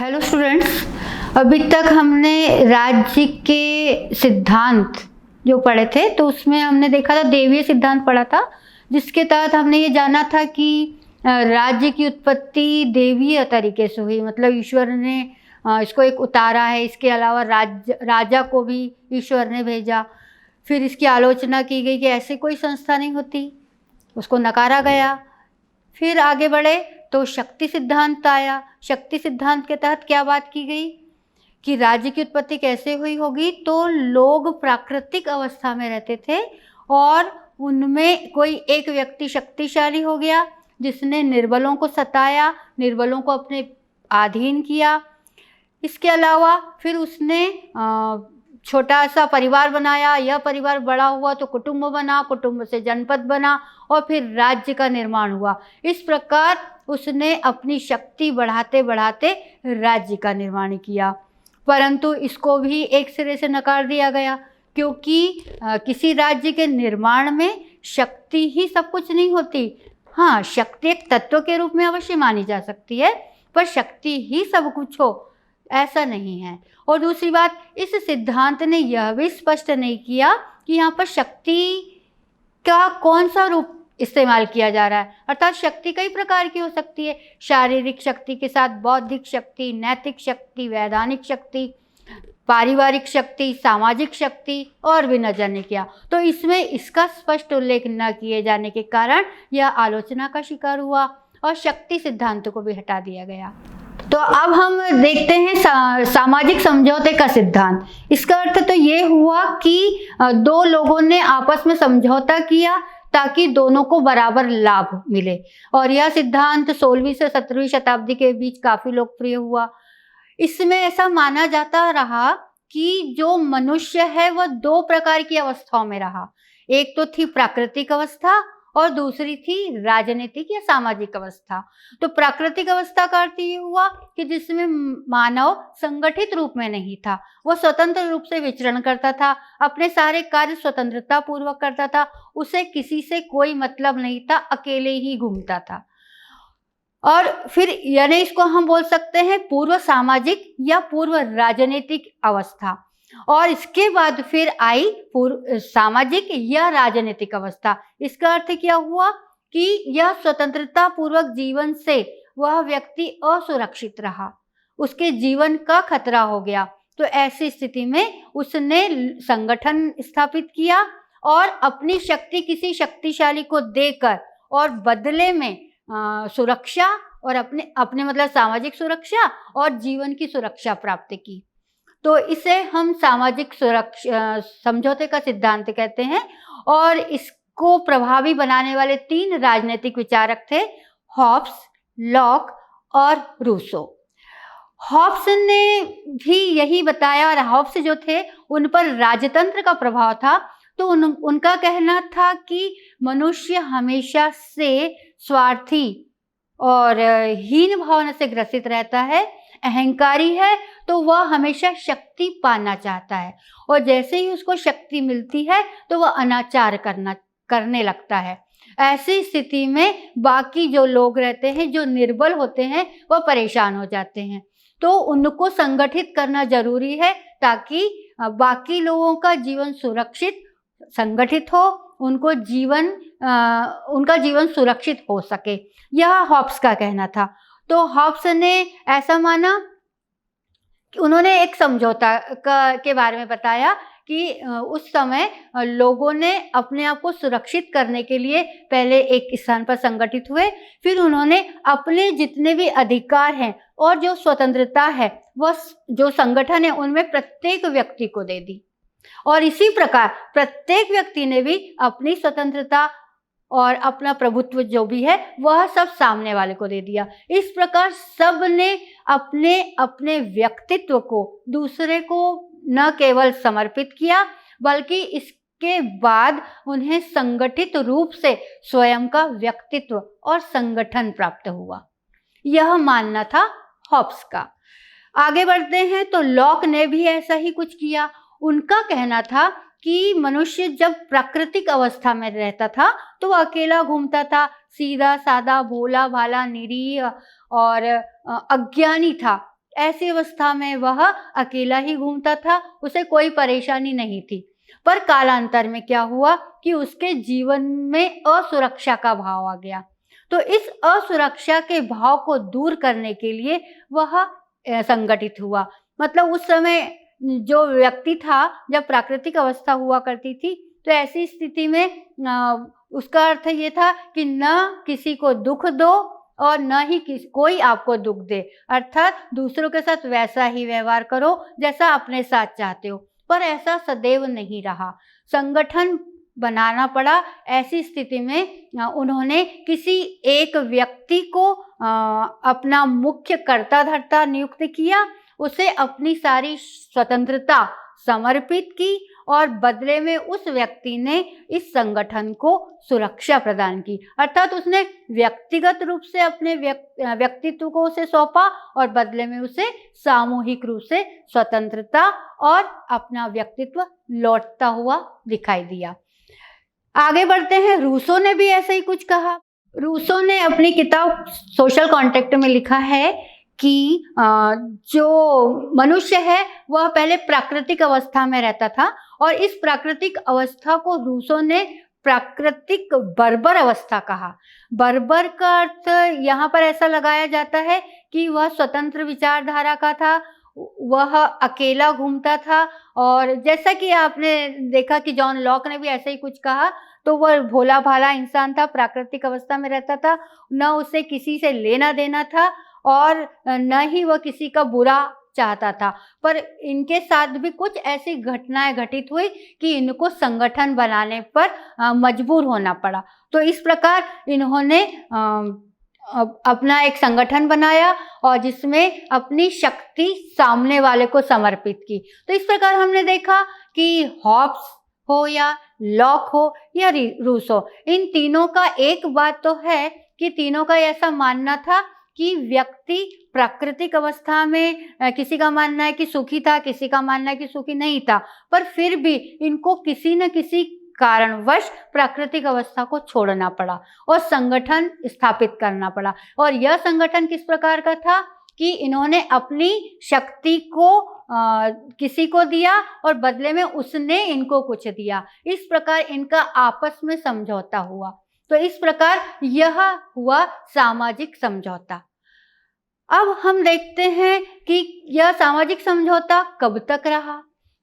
Hello students, अभी तक हमने राज्य के सिद्धांत जो पढ़े थे तो उसमें हमने देखा था देवीय सिद्धांत पढ़ा था, जिसके तहत हमने ये जाना था कि राज्य की उत्पत्ति देवीय तरीके से हुई। मतलब ईश्वर ने इसको एक उतारा है। इसके अलावा राजा को भी ईश्वर ने भेजा। फिर इसकी आलोचना की गई कि ऐसी कोई संस्था नहीं होती, उसको नकारा गया। फिर आगे बढ़े तो शक्ति सिद्धांत आया। शक्ति सिद्धांत के तहत क्या बात की गई कि राज्य की उत्पत्ति कैसे हुई होगी, तो लोग प्राकृतिक अवस्था में रहते थे और उनमें कोई एक व्यक्ति शक्तिशाली हो गया जिसने निर्बलों को सताया, निर्बलों को अपने अधीन किया। इसके अलावा फिर उसने छोटा सा परिवार बनाया। यह परिवार बड़ा हुआ तो कुटुंब बना, कुटुंब से जनपद बना और फिर राज्य का निर्माण हुआ। इस प्रकार उसने अपनी शक्ति बढ़ाते बढ़ाते राज्य का निर्माण किया। परंतु इसको भी एक सिरे से नकार दिया गया, क्योंकि किसी राज्य के निर्माण में शक्ति ही सब कुछ नहीं होती। हाँ, शक्ति एक तत्व के रूप में अवश्य मानी जा सकती है, पर शक्ति ही सब कुछ हो ऐसा नहीं है। और दूसरी बात, इस सिद्धांत ने यह भी स्पष्ट नहीं किया कि यहाँ पर शक्ति का कौन सा रूप इस्तेमाल किया जा रहा है। अर्थात शक्ति कई प्रकार की हो सकती है। शारीरिक शक्ति के साथ बौद्धिक शक्ति, नैतिक शक्ति, वैधानिक शक्ति, पारिवारिक शक्ति, सामाजिक शक्ति और भी नजर नहीं किया। तो इसमें इसका स्पष्ट उल्लेख न किए जाने के कारण यह आलोचना का शिकार हुआ और शक्ति सिद्धांत को भी हटा दिया गया। तो अब हम देखते हैं सामाजिक समझौते का सिद्धांत। इसका अर्थ तो ये हुआ कि दो लोगों ने आपस में समझौता किया ताकि दोनों को बराबर लाभ मिले। और यह सिद्धांत 16वीं से 17वीं शताब्दी के बीच काफी लोकप्रिय हुआ। इसमें ऐसा माना जाता रहा कि जो मनुष्य है वह दो प्रकार की अवस्थाओं में रहा। एक तो थी प्राकृतिक अवस्था और दूसरी थी राजनीतिक या सामाजिक अवस्था। तो प्राकृतिक अवस्था का अर्थ ये हुआ कि जिसमें मानव संगठित रूप में नहीं था, वह स्वतंत्र रूप से विचरण करता था, अपने सारे कार्य स्वतंत्रता पूर्वक करता था, उसे किसी से कोई मतलब नहीं था, अकेले ही घूमता था। और फिर यानी इसको हम बोल सकते हैं पूर्व सामाजिक या पूर्व राजनीतिक अवस्था। और इसके बाद फिर आई पूर्व सामाजिक या राजनीतिक अवस्था। इसका अर्थ क्या हुआ कि यह स्वतंत्रता पूर्वक जीवन से वह व्यक्ति असुरक्षित रहा, उसके जीवन का खतरा हो गया। तो ऐसी स्थिति में उसने संगठन स्थापित किया और अपनी शक्ति किसी शक्तिशाली को देकर और बदले में सुरक्षा और अपने मतलब सामाजिक सुरक्षा और जीवन की सुरक्षा प्राप्त की। तो इसे हम सामाजिक सुरक्षा समझौते का सिद्धांत कहते हैं। और इसको प्रभावी बनाने वाले 3 राजनीतिक विचारक थे, हॉब्स, लॉक और रूसो। हॉब्स ने भी यही बताया और हॉब्स जो थे उन पर राजतंत्र का प्रभाव था। तो उनका कहना था कि मनुष्य हमेशा से स्वार्थी और हीन भावना से ग्रसित रहता है, अहंकारी है, तो वह हमेशा शक्ति पाना चाहता है और जैसे ही उसको शक्ति मिलती है तो वह अनाचार करने लगता है। ऐसी स्थिति में बाकी जो लोग रहते हैं, जो निर्बल होते हैं, वह परेशान हो जाते हैं। तो उनको संगठित करना जरूरी है ताकि बाकी लोगों का जीवन सुरक्षित, संगठित हो, उनका जीवन सुरक्षित हो सके। यह हॉब्स का कहना था। तो हॉब्स ने ऐसा माना कि उन्होंने एक समझौता के बारे में बताया कि उस समय लोगों ने अपने आप को सुरक्षित करने के लिए पहले एक स्थान पर संगठित हुए, फिर उन्होंने अपने जितने भी अधिकार हैं और जो स्वतंत्रता है वह जो संगठन है उनमें प्रत्येक व्यक्ति को दे दी। और इसी प्रकार प्रत्येक व्यक्ति ने भी अपनी स्वतंत्रता और अपना प्रभुत्व जो भी है वह सब सामने वाले को दे दिया। इस प्रकार सब ने अपने अपने व्यक्तित्व को दूसरे को न केवल समर्पित किया, बल्कि इसके बाद उन्हें संगठित रूप से स्वयं का व्यक्तित्व और संगठन प्राप्त हुआ। यह मानना था हॉब्स का। आगे बढ़ते हैं तो लॉक ने भी ऐसा ही कुछ किया। उनका कहना था कि मनुष्य जब प्राकृतिक अवस्था में रहता था तो वह अकेला घूमता था, सीधा साधा, भोला भाला, निरीह और अज्ञानी था। ऐसी अवस्था में वह अकेला ही घूमता था, उसे कोई परेशानी नहीं थी। पर कालांतर में क्या हुआ कि उसके जीवन में असुरक्षा का भाव आ गया। तो इस असुरक्षा के भाव को दूर करने के लिए वह संगठित हुआ। मतलब उस समय जो व्यक्ति था, जब प्राकृतिक अवस्था हुआ करती थी, तो ऐसी स्थिति में उसका अर्थ ये था कि न किसी को दुख दो और न ही कोई आपको दुख दे, अर्थात दूसरों के साथ वैसा ही व्यवहार करो जैसा अपने साथ चाहते हो। पर ऐसा सदैव नहीं रहा, संगठन बनाना पड़ा। ऐसी स्थिति में उन्होंने किसी एक व्यक्ति को अपना मुख्य कर्ता धर्ता नियुक्त किया, उसे अपनी सारी स्वतंत्रता समर्पित की और बदले में उस व्यक्ति ने इस संगठन को सुरक्षा प्रदान की। अर्थात उसने व्यक्तिगत रूप से अपने व्यक्तित्व को उसे सौंपा और बदले में उसे सामूहिक रूप से स्वतंत्रता और अपना व्यक्तित्व लौटता हुआ दिखाई दिया। आगे बढ़ते हैं। रूसो ने भी ऐसे ही कुछ कहा। रूसो ने अपनी किताब सोशल कॉन्ट्रैक्ट में लिखा है कि जो मनुष्य है वह पहले प्राकृतिक अवस्था में रहता था और इस प्राकृतिक अवस्था को रूसो ने प्राकृतिक बर्बर अवस्था कहा। बर्बर का अर्थ यहाँ पर ऐसा लगाया जाता है कि वह स्वतंत्र विचारधारा का था, वह अकेला घूमता था और जैसा कि आपने देखा कि जॉन लॉक ने भी ऐसा ही कुछ कहा, तो वह भोला भाला इंसान था, प्राकृतिक अवस्था में रहता था, न उसे किसी से लेना देना था और न ही वह किसी का बुरा चाहता था। पर इनके साथ भी कुछ ऐसी घटनाएं घटित हुई कि इनको संगठन बनाने पर मजबूर होना पड़ा। तो इस प्रकार इन्होंने अपना एक संगठन बनाया और जिसमें अपनी शक्ति सामने वाले को समर्पित की। तो इस प्रकार हमने देखा कि हॉब्स हो या लॉक हो या रूसो, इन तीनों का एक बात तो है कि तीनों का ऐसा मानना था कि व्यक्ति प्राकृतिक अवस्था में किसी का मानना है कि सुखी था, किसी का मानना है कि सुखी नहीं था, पर फिर भी इनको किसी न किसी कारणवश प्राकृतिक अवस्था को छोड़ना पड़ा और संगठन स्थापित करना पड़ा। और यह संगठन किस प्रकार का था कि इन्होंने अपनी शक्ति को किसी को दिया और बदले में उसने इनको कुछ दिया। इस प्रकार इनका आपस में समझौता हुआ। तो इस प्रकार यह हुआ सामाजिक समझौता। अब हम देखते हैं कि यह सामाजिक समझौता कब तक रहा।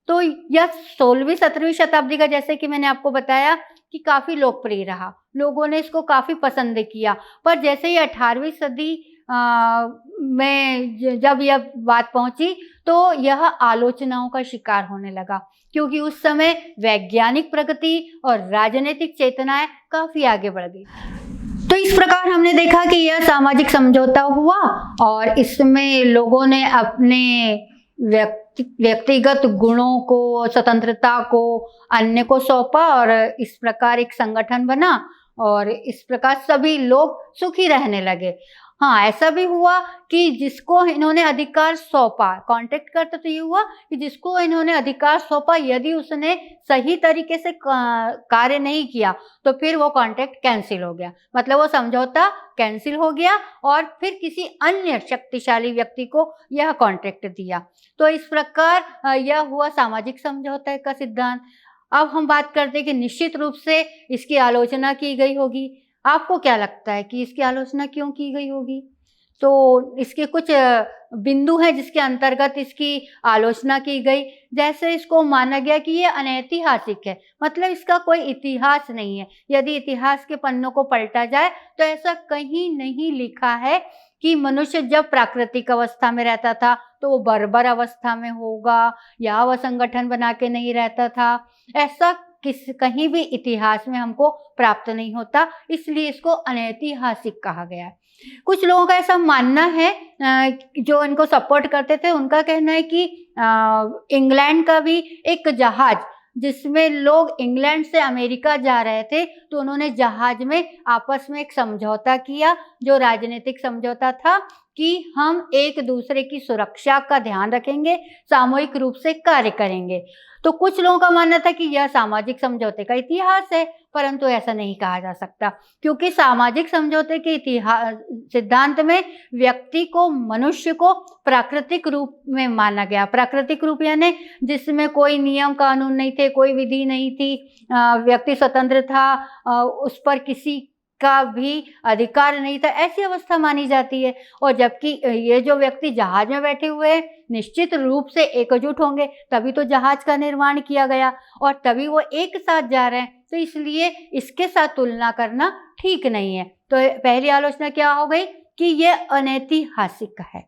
तो यह 16वीं 17वीं शताब्दी का, जैसे कि मैंने आपको बताया कि काफ़ी लोकप्रिय रहा, लोगों ने इसको काफ़ी पसंद किया। पर जैसे ही 18वीं सदी में जब यह बात पहुंची तो यह आलोचनाओं का शिकार होने लगा, क्योंकि उस समय वैज्ञानिक प्रगति और राजनीतिक चेतनाएं काफ़ी आगे बढ़ गई। तो इस प्रकार हमने देखा कि यह सामाजिक समझौता हुआ और इसमें लोगों ने अपने व्यक्तिगत गुणों को, स्वतंत्रता को अन्य को सौंपा और इस प्रकार एक संगठन बना और इस प्रकार सभी लोग सुखी रहने लगे। हाँ, ऐसा भी हुआ कि जिसको इन्होंने अधिकार सौंपा, कॉन्ट्रैक्ट करता तो ये हुआ कि जिसको इन्होंने अधिकार सौंपा, यदि उसने सही तरीके से कार्य नहीं किया तो फिर वो कॉन्ट्रैक्ट कैंसिल हो गया, मतलब वो समझौता कैंसिल हो गया और फिर किसी अन्य शक्तिशाली व्यक्ति को यह कॉन्ट्रैक्ट दिया। तो इस प्रकार यह हुआ सामाजिक समझौते का सिद्धांत। अब हम बात करते हैं कि निश्चित रूप से इसकी आलोचना की गई होगी। आपको क्या लगता है कि इसकी आलोचना क्यों की गई होगी? तो इसके कुछ बिंदु हैं जिसके अंतर्गत इसकी आलोचना की गई। जैसे इसको माना गया कि ये अनैतिहासिक है, मतलब इसका कोई इतिहास नहीं है। यदि इतिहास के पन्नों को पलटा जाए तो ऐसा कहीं नहीं लिखा है कि मनुष्य जब प्राकृतिक अवस्था में रहता था तो वो बर्बर अवस्था में होगा या वह संगठन बना के नहीं रहता था। ऐसा कहीं भी इतिहास में हमको प्राप्त नहीं होता, इसलिए इसको अनैतिहासिक कहा गया है। कुछ लोगों का ऐसा मानना है, जो इनको सपोर्ट करते थे, उनका कहना है कि इंग्लैंड का भी एक जहाज जिसमें लोग इंग्लैंड से अमेरिका जा रहे थे, तो उन्होंने जहाज में आपस में एक समझौता किया, जो राजनीतिक समझौता था कि हम एक दूसरे की सुरक्षा का ध्यान रखेंगे, सामूहिक रूप से कार्य करेंगे। तो कुछ लोगों का मानना था कि यह सामाजिक समझौते का इतिहास है परंतु ऐसा नहीं कहा जा सकता, क्योंकि सामाजिक समझौते के इतिहास सिद्धांत में व्यक्ति को, मनुष्य को प्राकृतिक रूप में माना गया। प्राकृतिक रूप यानी जिसमें कोई नियम कानून नहीं थे, कोई विधि नहीं थी, व्यक्ति स्वतंत्र था, उस पर किसी का भी अधिकार नहीं था, ऐसी अवस्था मानी जाती है। और जबकि ये जो व्यक्ति जहाज में बैठे हुए हैं निश्चित रूप से एकजुट होंगे, तभी तो जहाज का निर्माण किया गया और तभी वो एक साथ जा रहे हैं, तो इसलिए इसके साथ तुलना करना ठीक नहीं है। तो पहली आलोचना क्या हो गई कि ये अनैतिहासिक है।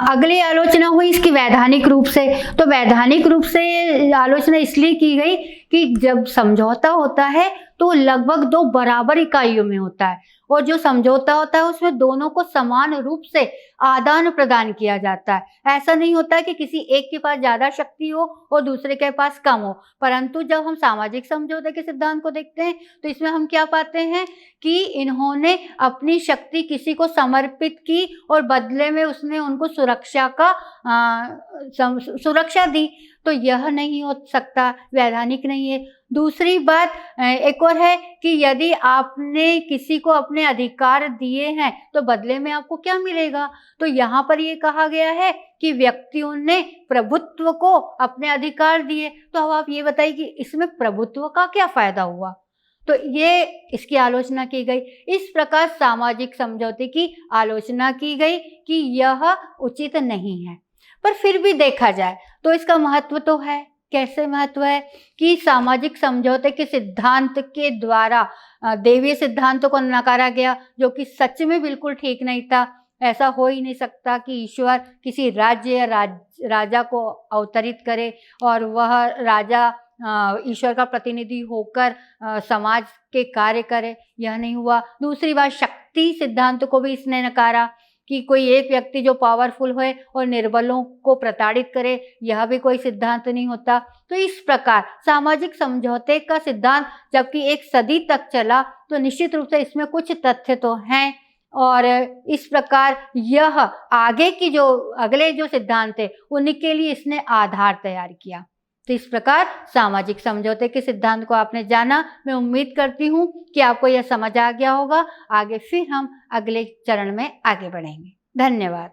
अगली आलोचना हुई इसकी वैधानिक रूप से। तो वैधानिक रूप से आलोचना इसलिए की गई कि जब समझौता होता है तो लगभग 2 बराबर इकाइयों में होता है, और जो समझौता होता है उसमें दोनों को समान रूप से आदान प्रदान किया जाता है। ऐसा नहीं होता कि किसी एक के पास ज़्यादा शक्ति हो और दूसरे के पास कम हो। परंतु जब हम सामाजिक समझौते के सिद्धांत को देखते हैं तो इसमें हम क्या पाते हैं कि इन्होंने अपनी शक्ति किसी को समर्पित की और बदले में उसने उनको सुरक्षा दी। तो यह नहीं हो सकता, वैधानिक नहीं है। दूसरी बात एक और है कि यदि आपने किसी को अपने अधिकार दिए हैं तो बदले में आपको क्या मिलेगा। तो यहाँ पर ये कहा गया है कि व्यक्तियों ने प्रभुत्व को अपने अधिकार दिए। तो अब आप ये बताइए कि इसमें प्रभुत्व का क्या फायदा हुआ। तो ये इसकी आलोचना की गई। इस प्रकार सामाजिक समझौते की आलोचना की गई कि यह उचित नहीं है। पर फिर भी देखा जाए तो इसका महत्व तो है। कैसे महत्व है कि सामाजिक समझौते के सिद्धांत के द्वारा देवीय सिद्धांतों को नकारा गया, जो कि सच में बिल्कुल ठीक नहीं था। ऐसा हो ही नहीं सकता कि ईश्वर किसी राज्य या राजा को अवतरित करे और वह राजा ईश्वर का प्रतिनिधि होकर समाज के कार्य करे, यह नहीं हुआ। दूसरी बात, शक्ति सिद्धांत को भी इसने नकारा कि कोई एक व्यक्ति जो पावरफुल होए और निर्बलों को प्रताड़ित करे, यह भी कोई सिद्धांत नहीं होता। तो इस प्रकार सामाजिक समझौते का सिद्धांत जबकि 1 सदी तक चला, तो निश्चित रूप से इसमें कुछ तथ्य तो हैं, और इस प्रकार यह आगे की जो अगले जो सिद्धांत है उनके लिए इसने आधार तैयार किया। तो इस प्रकार सामाजिक समझौते के सिद्धांत को आपने जाना। मैं उम्मीद करती हूँ कि आपको यह समझ आ गया होगा। आगे फिर हम अगले चरण में आगे बढ़ेंगे। धन्यवाद।